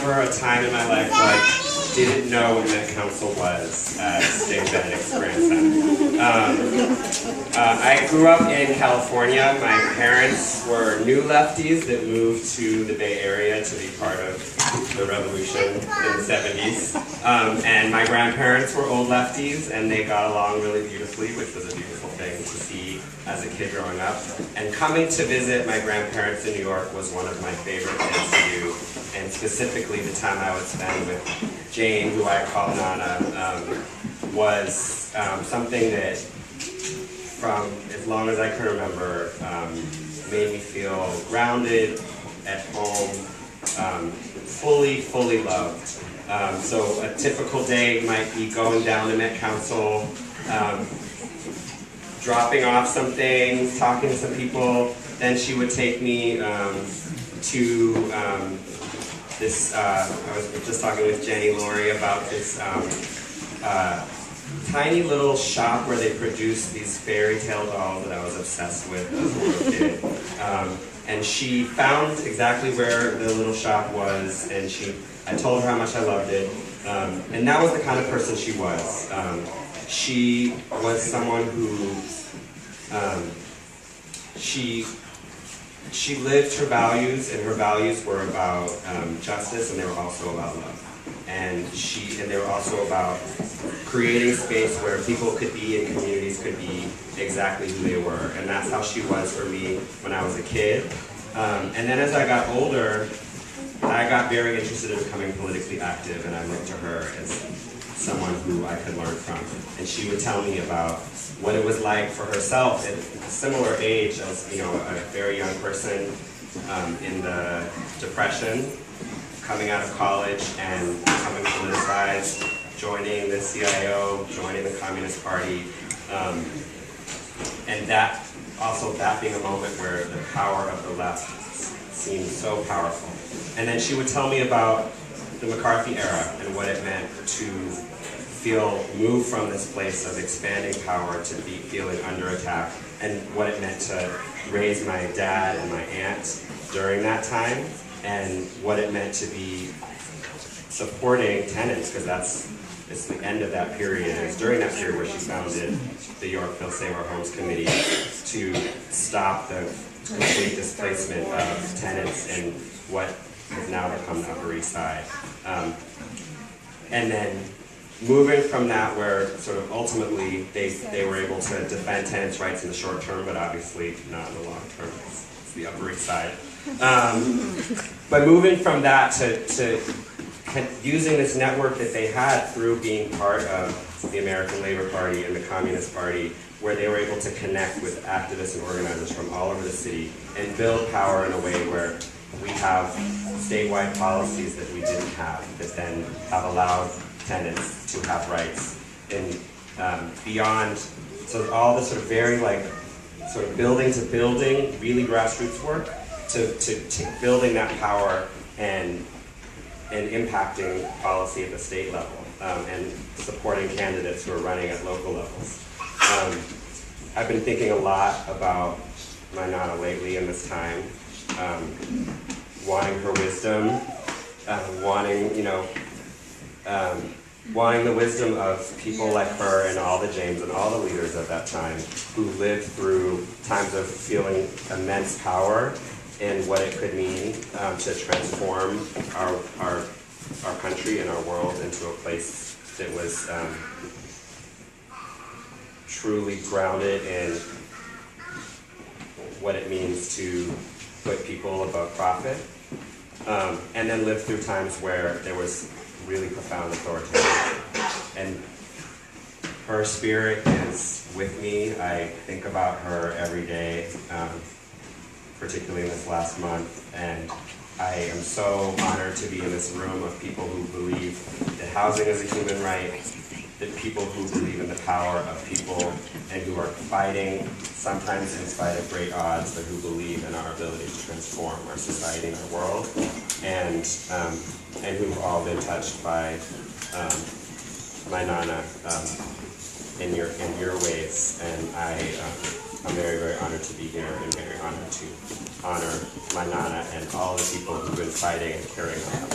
remember a time in my life where I didn't know what Met Council was as Jane Benedict's grandson. I grew up in California. My parents were new lefties that moved to the Bay Area to be part of the revolution in the 70s. And my grandparents were old lefties, and they got along really beautifully, which was a beautiful thing to see as a kid growing up. And coming to visit my grandparents in New York was one of my favorite things to do. And specifically, the time I would spend with Jane, who I call Nana, was something that, from as long as I can remember, made me feel grounded, at home, fully loved. So a typical day might be going down to Met Council, dropping off some things, talking to some people. Then she would take me to this, I was just talking with Jenny Laurie about this tiny little shop where they produced these fairy tale dolls that I was obsessed with as a little kid. And she found exactly where the little shop was, and I told her how much I loved it. And that was the kind of person she was. She was someone who, she lived her values, and her values were about justice, and they were also about love. And they were also about creating space where people could be and communities could be exactly who they were. And that's how she was for me when I was a kid. And then as I got older, I got very interested in becoming politically active, and I looked to her as someone who I could learn from. And she would tell me about what it was like for herself at a similar age as, a very young person in the Depression, coming out of college and becoming politicized, joining the CIO, joining the Communist Party, and that being a moment where the power of the left seemed so powerful. And then she would tell me about the McCarthy era and what it meant to move from this place of expanding power to feeling under attack, and what it meant to raise my dad and my aunt during that time, and what it meant to be supporting tenants, because it's the end of that period. And it's during that period where she founded the Yorkville-Seymour Homes Committee to stop the complete displacement of tenants in what has now become the Upper East Side. And then moving from that, where sort of ultimately they were able to defend tenants' rights in the short term, but obviously not in the long term. It's the Upper East Side. But moving from that to using this network that they had through being part of the American Labor Party and the Communist Party, where they were able to connect with activists and organizers from all over the city and build power in a way where we have statewide policies that we didn't have, that then have allowed tenants to have rights. And beyond, so all this sort of very sort of building to building, really grassroots work, to building that power and impacting policy at the state level, and supporting candidates who are running at local levels. I've been thinking a lot about my Nana lately in this time, wanting her wisdom, wanting the wisdom of people like her and all the James and all the leaders of that time who lived through times of feeling immense power and what it could mean to transform our country and our world into a place that was truly grounded in what it means to put people above profit, and then live through times where there was really profound authoritarianism. And her spirit is with me. I think about her every day, particularly in this last month, and I am so honored to be in this room of people who believe that housing is a human right, that people who believe in the power of people and who are fighting, sometimes in spite of great odds, but who believe in our ability to transform our society and our world, and who've all been touched by my Nana in your ways. And I'm very, very honored to be here, and very honored to honor my Nana and all the people who've been fighting and carrying on.